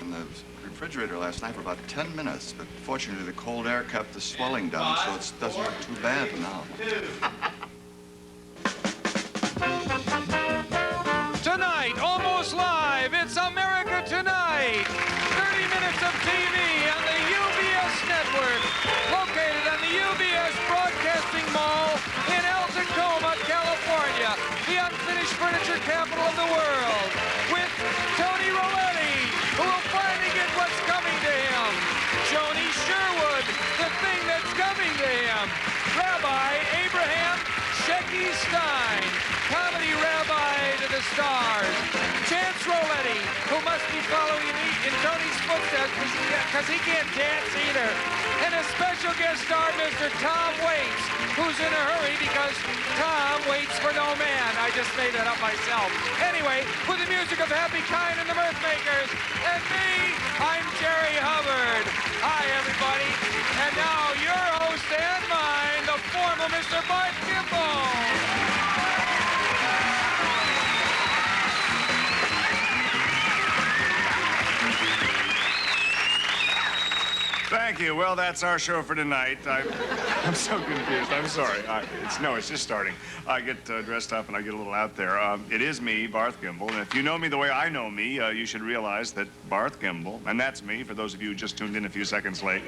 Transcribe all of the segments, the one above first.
in the refrigerator last night for about 10 minutes, but fortunately the cold air kept the swelling down, so it doesn't look too bad now. Tonight, almost live, it's America Tonight. 30 minutes of TV on the UBS network, located on the UBS Broadcasting Mall in El Tacoma, California, the unfinished furniture capital of the world, with Tony Roletti, who will finally get what's coming to him. Joni Sherwood, the thing that's coming to him. Rabbi Abraham Shecky Stein, comedy rabbi to the stars. Chance Roletti, who must be following in Tony's footsteps because he can't dance either. And a special guest star, Mr. Tom Waits, who's in a hurry because Tom waits for no man. I just made that up myself. Anyway, with the music of Happy Kind and the Mirthmakers, and me, I'm Jerry Hubbard. Hi, everybody. And now your host and mine, the formal Mr. Bart Kimball. Thank you. Well, that's our show for tonight. I'm so confused. I'm sorry. It's just starting. I get dressed up and I get a little out there. It is me, Barth Gimble, and if you know me the way I know me, you should realize that Barth Gimble, and that's me, for those of you who just tuned in a few seconds late,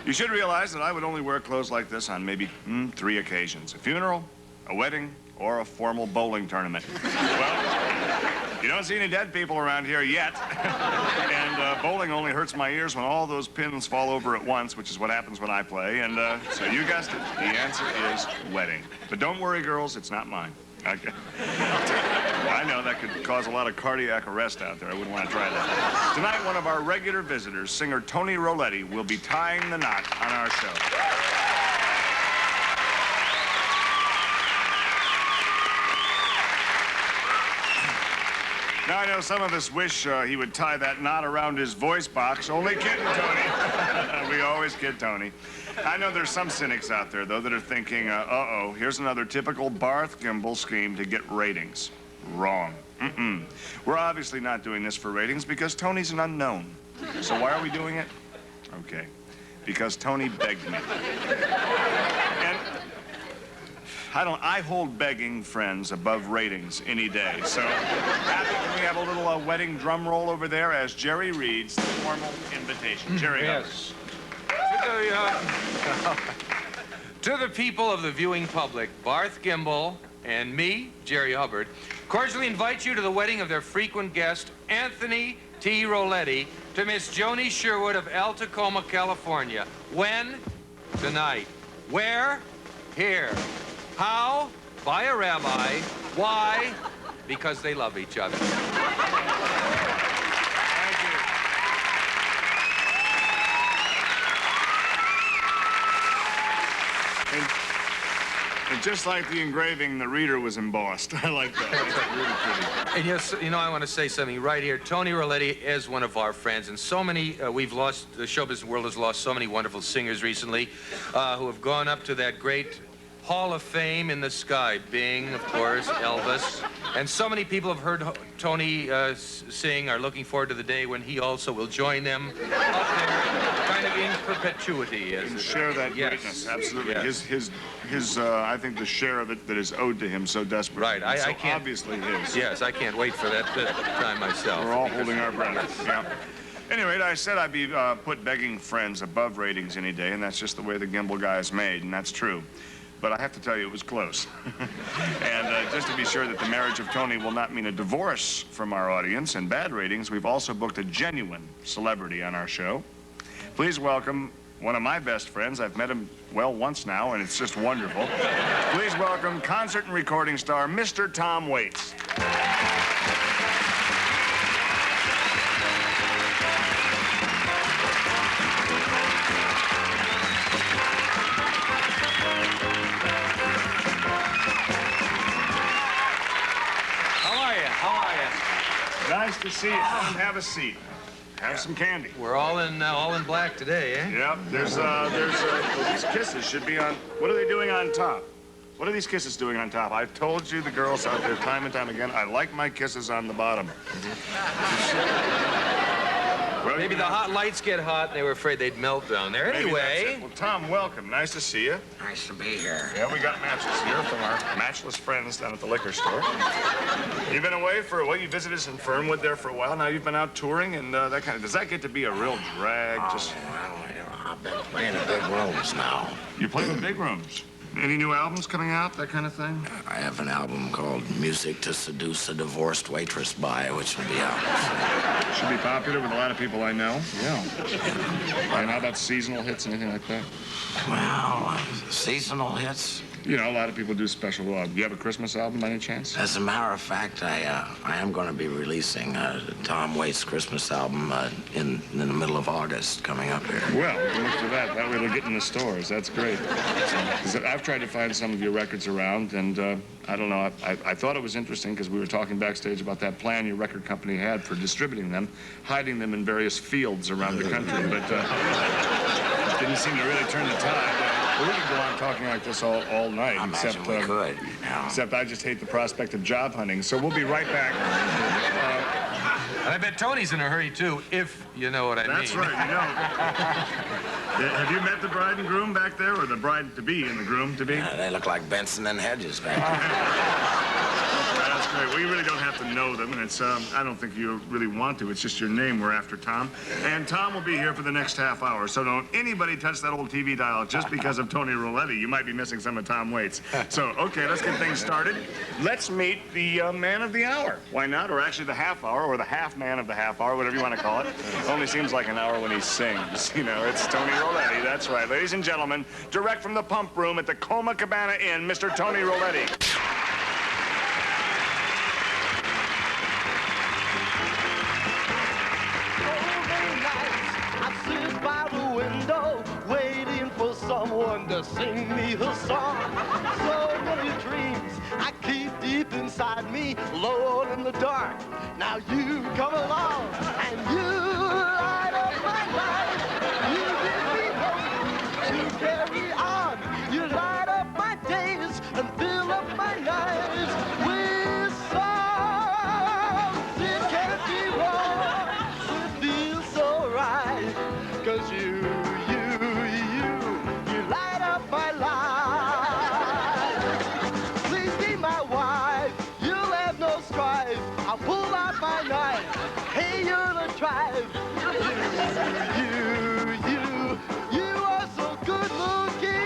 you should realize that I would only wear clothes like this on maybe 3 occasions. A funeral, a wedding, or a formal bowling tournament. Well, you don't see any dead people around here yet. And bowling only hurts my ears when all those pins fall over at once, which is what happens when I play. And so you guessed it. The answer is wedding. But don't worry, girls, it's not mine. Okay. I know that could cause a lot of cardiac arrest out there. I wouldn't want to try that. Tonight, one of our regular visitors, singer Tony Roletti, will be tying the knot on our show. Now, I know some of us wish he would tie that knot around his voice box. Only kidding, Tony. We always kid Tony. I know there's some cynics out there, though, that are thinking, uh-oh, here's another typical Barth Gimble scheme to get ratings. Wrong. We're obviously not doing this for ratings because Tony's an unknown. So why are we doing it? Okay. Because Tony begged me. And I hold begging friends above ratings any day. So, can we have a little wedding drum roll over there as Jerry reads the formal invitation? Jerry, yes. To the people of the viewing public, Barth Gimble and me, Jerry Hubbard, cordially invite you to the wedding of their frequent guest, Anthony T. Roletti, to Miss Joni Sherwood of El Tacoma, California. When? Tonight. Where? Here. How? By a rabbi. Why? Because they love each other. Thank you. And just like the engraving, the reader was embossed. I like that. That's really pretty. And yes, you know, I want to say something right here. Tony Roletti is one of our friends, and so many, we've lost, the show business world has lost so many wonderful singers recently who have gone up to that great Hall of Fame in the sky. Bing, of course, Elvis. And so many people have heard Tony sing, are looking forward to the day when he also will join them up there, kind of in perpetuity. And share that greatness, absolutely. Yes. His I think the share of it that is owed to him so desperately. Right, I can't. Obviously his. Yes, I can't wait for that time myself. We're all holding our breath. Yeah. Anyway, I said I'd be put begging friends above ratings any day, and that's just the way the Gimble guy is made, and that's true. But I have to tell you, it was close. And just to be sure that the marriage of Tony will not mean a divorce from our audience and bad ratings, we've also booked a genuine celebrity on our show. Please welcome one of my best friends. I've met him, well, once now, and it's just wonderful. Please welcome concert and recording star, Mr. Tom Waits. Nice to see you. Come have a seat. Have some candy. We're all in black today, eh? Yep. There's these kisses should be on. What are they doing on top? What are these kisses doing on top? I've told you, the girls out there, time and time again, I like my kisses on the bottom. Well, Maybe the hot lights get hot and they were afraid they'd melt down there. Maybe that's Anyway. it. Well, Tom, welcome. Nice to see you. Nice to be here. Yeah, we got matches here from our matchless friends down at the liquor store. You've been away for, well, you visited us in Fernwood there for a while. Now you've been out touring and that kind of, does that get to be a real drag? Just Well, I've been playing in big rooms now. You play in big rooms. Any new albums coming out, that kind of thing? I have an album called Music to Seduce a Divorced Waitress By, which will be out. Should be popular with a lot of people I know. Yeah. And how about seasonal hits, anything like that? Well, seasonal hits. You know, a lot of people do special. Do you have a Christmas album by any chance? As a matter of fact, I am going to be releasing Tom Waits' Christmas album in the middle of August coming up here. Well, we can look for that. That way it'll get in the stores. That's great. 'Cause I've tried to find some of your records around, and I don't know. I thought it was interesting because we were talking backstage about that plan your record company had for distributing them, hiding them in various fields around the country, but didn't seem to really turn the tide. We could go on talking like this all night. I imagine we could. Yeah. Except I just hate the prospect of job hunting. So we'll be right back. And I bet Tony's in a hurry, too, if you know what I mean. That's right, you know. Have you met the bride and groom back there, or the bride-to-be and the groom-to-be? They look like Benson and Hedges back there. That's great. Well, you really don't have to know them, and it's, I don't think you really want to. It's just your name we're after, Tom. And Tom will be here for the next half hour, so don't anybody touch that old TV dial just because of Tony Roletti. You might be missing some of Tom Waits. So, okay, let's get things started. Let's meet the man of the hour. Why not? Or actually the half hour, or the half man of the half hour, whatever you want to call it. It only seems like an hour when he sings. You know, it's Tony Roletti. That's right. Ladies and gentlemen, direct from the pump room at the Coma Cabana Inn, Mr. Tony Roletti. Someone to sing me a song. So many dreams I keep deep inside me, low in the dark. Now you come along and you light up my life. You give me hope to carry on. You light up my days and fill up my nights with songs. It can't be wrong. It feels so right. 'Cause you light up my life. Please be my wife. You'll have no strife. I'll pull out my knife. Hey, you're the tribe. You are so good looking.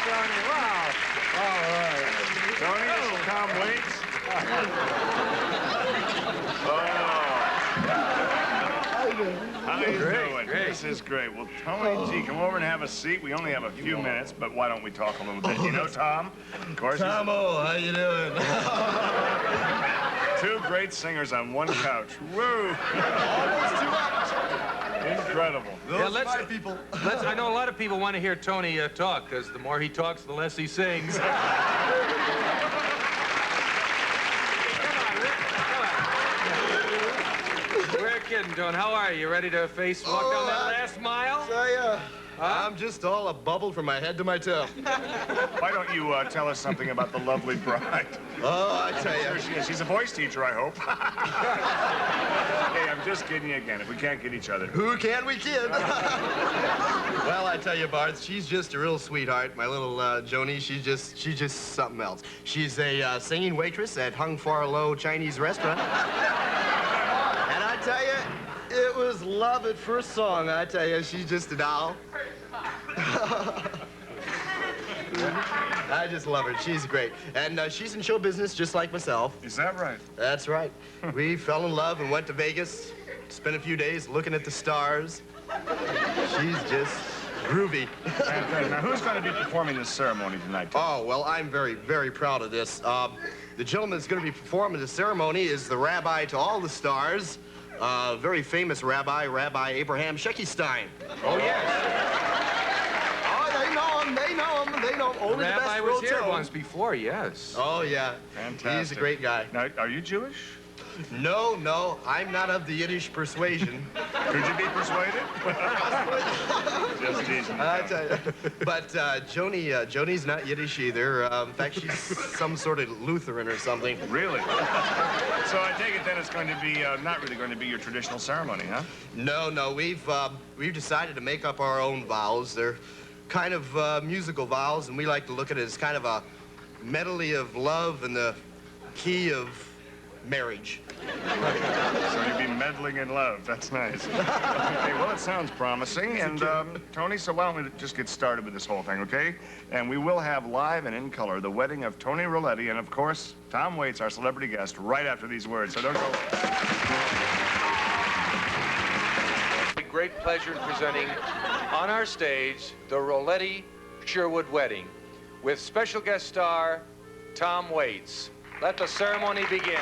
Tony, wow. All right. Tony, this is Tom Waits. How you doing? Great. This is great. Well, Tony, gee, come over and have a seat. We only have a few minutes, but why don't we talk a little bit? You know Tom? Of course. Tomo, how you doing? Two great singers on one couch. Woo! Incredible. Yeah, I know a lot of people want to hear Tony talk, because the more he talks, the less he sings. We're kidding, Tony. How are you? You ready to walk down that last mile? I'm just all a bubble from my head to my toe. Why don't you tell us something about the lovely bride? Oh, I tell There you. she is. She's a voice teacher, I hope. Hey, I'm just kidding you again. If we can't get each other. Who can we kid? Well, I tell you, Bart, she's just a real sweetheart. My little Joni, she's just something else. She's a singing waitress at Hung Far Low Chinese restaurant. And I tell you, it was love at first song. I tell you, she's just a doll. I just love her. She's great. And she's in show business just like myself. Is that right? That's right. We fell in love and went to Vegas, spent a few days looking at the stars. She's just groovy. Fantastic. Now, who's going to be performing this ceremony tonight? Oh, well, I'm very, very proud of this. The gentleman that's going to be performing the ceremony is the rabbi to all the stars, very famous rabbi, Rabbi Abraham Sheckystein. Oh, yes. Oh, they know him. Only the Rabbi best was will here tell. once before, yes. Oh, yeah. Fantastic. He's a great guy. Now, are you Jewish? No, I'm not of the Yiddish persuasion. Could you be persuaded? Just teasing. I tell you. But Joni's not Yiddish either. In fact, she's some sort of Lutheran or something. Really? So I take it then it's going to be not really going to be your traditional ceremony, huh? No, we've decided to make up our own vows. They're kind of musical vows, and we like to look at it as kind of a medley of love in the key of marriage. So you'll be meddling in love. That's nice. Okay, well, it sounds promising. And, Tony, so why don't we just get started with this whole thing, okay? And we will have live and in color the wedding of Tony Roletti and, of course, Tom Waits, our celebrity guest, right after these words. So don't go. A great pleasure in presenting on our stage the Roletti Sherwood wedding with special guest star Tom Waits. Let the ceremony begin.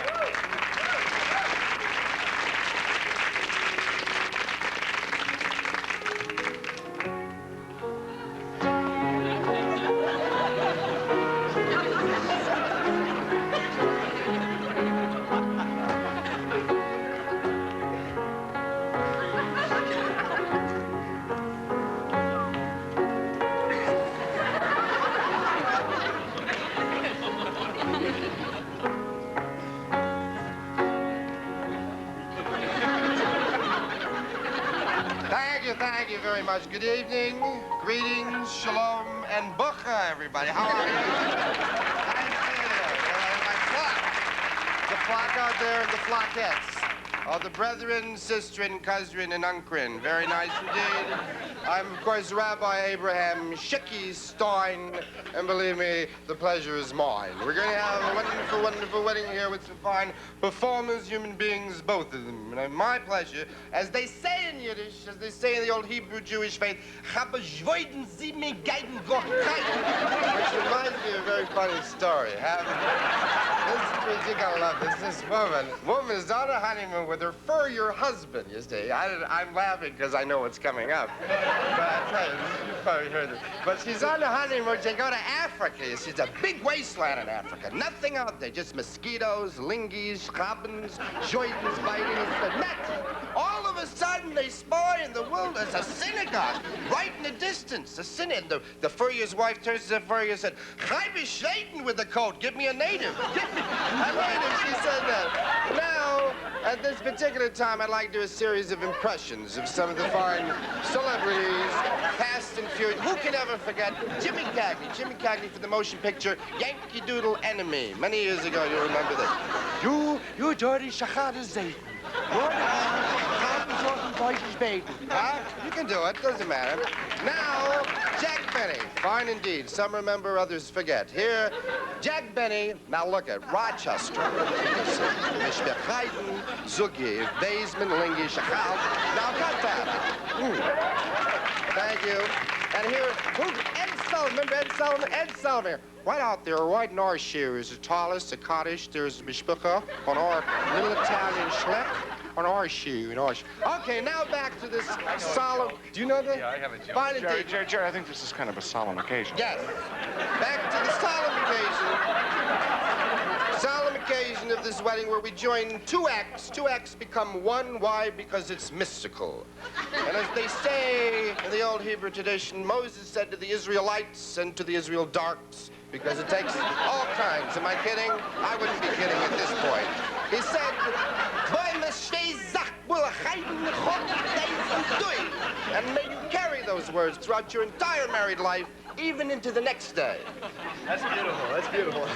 Thank you very much. Good evening, greetings, shalom, and bucha, everybody. How are you? Nice to see you. My flock. The flock out there and the flockettes. All the brethren, sistren, cousin, and uncrin. Very nice indeed. I'm, of course, Rabbi Abraham Shicky Stein, and believe me, the pleasure is mine. We're going to have a wonderful, wonderful wedding here with some fine performers, human beings, both of them. And my pleasure, as they say in Yiddish, as they say in the old Hebrew Jewish faith, which reminds me of a very funny story. You gotta love this woman is on a honeymoon with her furrier husband, you see. I'm laughing because I know what's coming up. But I tell you, you've probably heard it. But she's on the honeymoon. They go to Africa. You see, it's a big wasteland in Africa. Nothing out there, just mosquitoes, lingies, schabbens, joidens biting. It's nothing. All of a sudden, they spy in the wilderness a synagogue right in the distance. A synagogue. The furrier's wife turns to the furrier and said, "I be Satan with the coat. Give me a native. Give me a native." She said that. Now, at this particular time, I'd like to do a series of impressions of some of the fine celebrities, past and furious. Who can ever forget Jimmy Cagney? Jimmy Cagney for the motion picture Yankee Doodle Enemy. Many years ago, you remember that. You dirty shachada Zayton. Huh? You can do it, doesn't matter. Now, Jack Benny. Fine indeed. Some remember, others forget. Here, Jack Benny. Now look at Rochester. Mishbechaiden, Zugi, Baseman, Lingi, Shachal. Now cut that. Thank you. And here, Ed Sullivan. Remember Ed Sullivan? Ed Sullivan. Right out there, right in our shoes, the tallest, the cottage, there's Mishpucha on our little Italian schleck. On our shoe, Okay, now back to this solemn. Do you know that? Yeah, I have a joke. Fine indeed. Jerry, I think this is kind of a solemn occasion. Yes. Back to the solemn occasion of this wedding where we join two acts. Two acts become one. Why? Because it's mystical. And as they say in the old Hebrew tradition, Moses said to the Israelites and to the Israel darks, because it takes all kinds. Am I kidding? I wouldn't be kidding at this point. He said, and may you carry those words throughout your entire married life, even into the next day. That's beautiful. That's beautiful.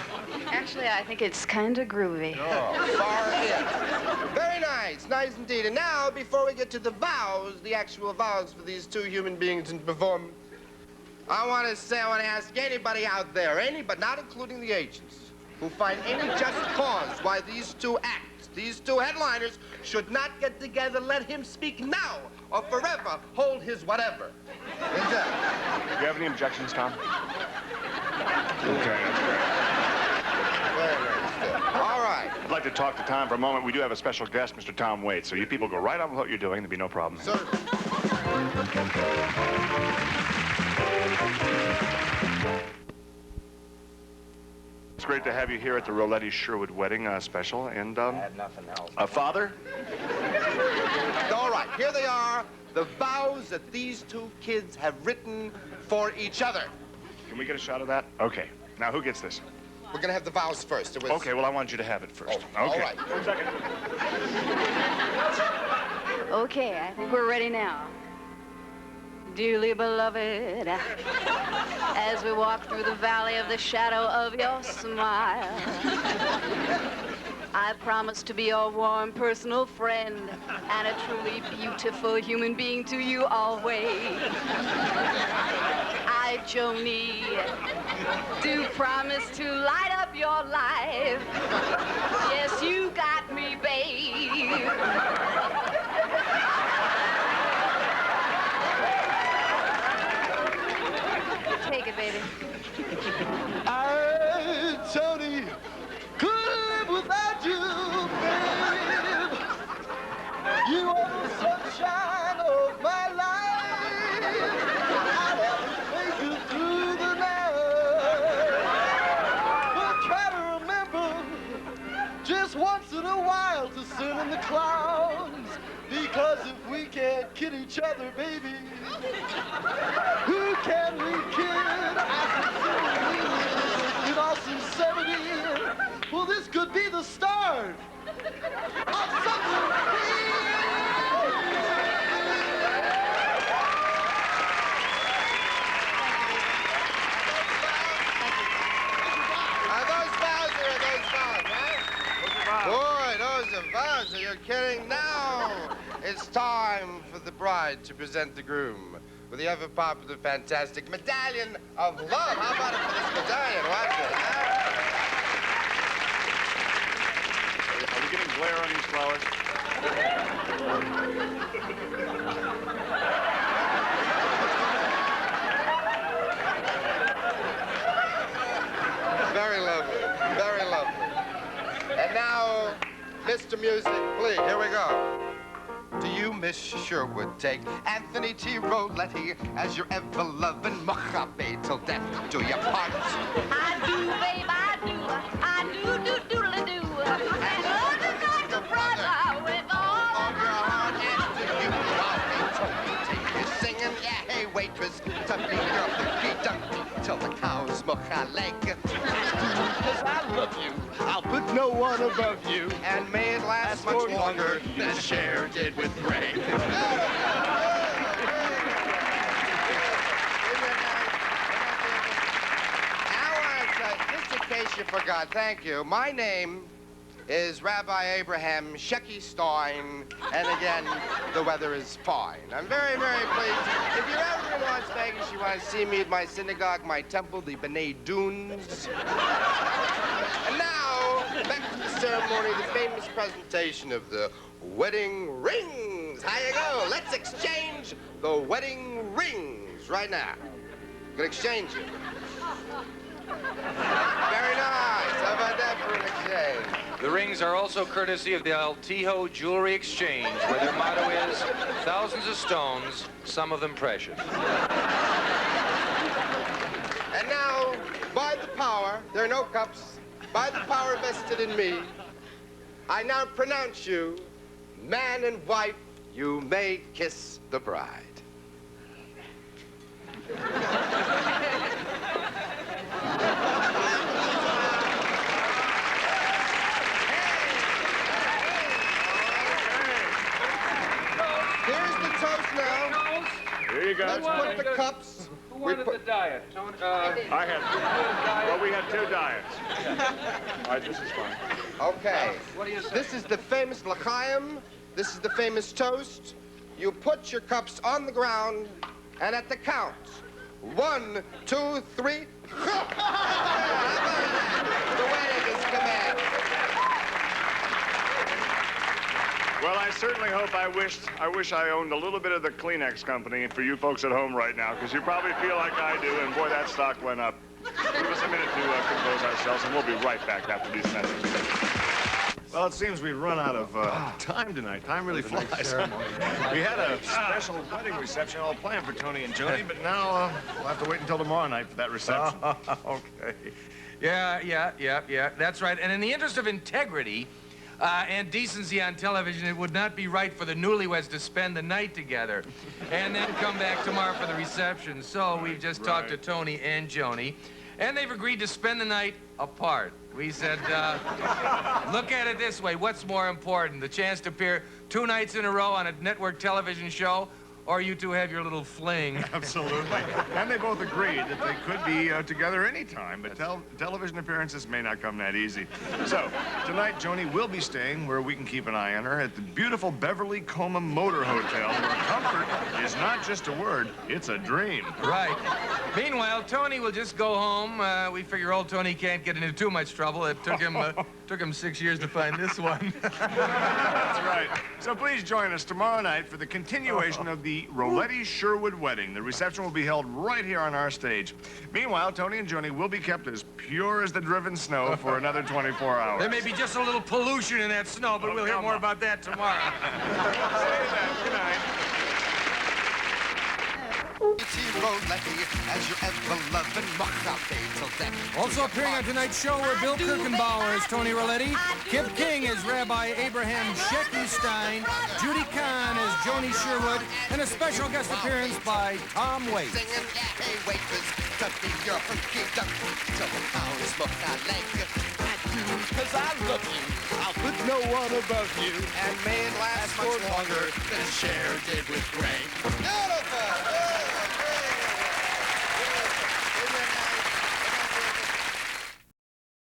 Actually, I think it's kind of groovy. Oh, far in. Very nice. Nice indeed. And now, before we get to the vows, the actual vows for these two human beings to perform, I want to ask anybody out there, anybody, not including the agents, who find any just cause why these two acts, these two headliners, should not get together. Let him speak now or forever hold his whatever. Do you have any objections, Tom? Okay. Very nice. All right. I'd like to talk to Tom for a moment. We do have a special guest, Mr. Tom Waits. So you people go right on with what you're doing. There'll be no problem. Sir. It's great to have you here at the Roletti Sherwood wedding special. And, I had nothing else. Father? All right, here they are, the vows that these two kids have written for each other. Can we get a shot of that? Okay. Now, who gets this? We're gonna have the vows first. It was... Okay, well, I want you to have it first. Oh, okay. all right. 1 second. Okay, I think we're ready now. Dearly beloved, as we walk through the valley of the shadow of your smile, I promise to be your warm personal friend and a truly beautiful human being to you always. I, Joni, do promise to light up your life. Yes, you got me, babe. Take it, baby. I, Tony, couldn't live without you, babe. You are the sunshine of my life. I'll have to make it through the night. But try to remember just once in a while to sing in the clouds. Because if we can't kid each other, baby, who can we kid? In all sincerity, well, this could be the start of something real. Those vows are those vows, right? Boy, those are vows. Are you kidding? Now it's time for the bride to present the groom with the ever popular, fantastic medallion of love. How about it for this medallion? Watch it. Are we getting glare on these flowers? Very lovely. Very lovely. And now, Mr. Music, please. Here we go. Do you, Miss Sherwood, take Anthony T. Roletti as your ever-loving Mojave till death do you part? I do, babe, I do. I do, doodly-do. And all the like a brother with all Of your heart and to you, I'll be take you singing, yeah, hey, waitress, tumpy girl, dumpy till the cows milk our leg. Because I love you, I'll put no one above you. And may it last much longer than Cher did with Greg. Just in case you forgot, thank you. My name is Rabbi Abraham Shecky Stein, and again, the weather is fine. I'm very, very pleased. If you're ever in Las Vegas, you want to see me at my synagogue, my temple, the B'nai Dunes. And now, back to the ceremony, the famous presentation of the wedding rings. How you go? Let's exchange the wedding rings right now. Gonna exchange it. Very nice. How about that for an exchange? The rings are also courtesy of the Altijo Jewelry Exchange, where their motto is, thousands of stones, some of them precious. And now, by the power, there are no cups, by the power vested in me, I now pronounce you man and wife. You may kiss the bride. Here's the toast now. Here you go. Let's put the cups. Who wanted the diet? I had, well, we had 2 diets. All right, this is fine. Okay. What do you say? This is the famous l'chaim. This is the famous toast. You put your cups on the ground, and at the count, 1, 2, 3. The wedding is commenced. Well, I certainly hope I wish I owned a little bit of the Kleenex company for you folks at home right now, because you probably feel like I do, and boy, that stock went up. Give us a minute to compose ourselves, and we'll be right back after these messages. Well, it seems we've run out of time tonight. Time really flies. We had a special wedding reception all planned for Tony and Joni, but now we'll have to wait until tomorrow night for that reception. Okay. Yeah. That's right. And in the interest of integrity and decency on television, it would not be right for the newlyweds to spend the night together and then come back tomorrow for the reception. So we've just talked to Tony and Joni, and they've agreed to spend the night apart. We said, look at it this way. What's more important, the chance to appear 2 nights in a row on a network television show, or you two have your little fling? Absolutely. And they both agreed that they could be together anytime, but television appearances may not come that easy. So, tonight, Joni will be staying where we can keep an eye on her at the beautiful Beverly Coma Motor Hotel, where comfort is not just a word, it's a dream. Right. Meanwhile, Tony will just go home. We figure old Tony can't get into too much trouble. It took him 6 years to find this one. That's right. So please join us tomorrow night for the continuation of the Roletti Sherwood wedding. The reception will be held right here on our stage. Meanwhile, Tony and Joni will be kept as pure as the driven snow for another 24 hours. There may be just a little pollution in that snow, but we'll hear more about that tomorrow. Say that. Good night. Also appearing on tonight's show were Bill Kirchenbauer as Tony Roletti, Kip King as Rabbi Abraham Sheckenstein, Judy Kahn as Joni Sherwood, and a special guest appearance by Tom Waits. Cause I love you, I'll put no one above you, and may it last much longer than Cher did with Greg. Beautiful!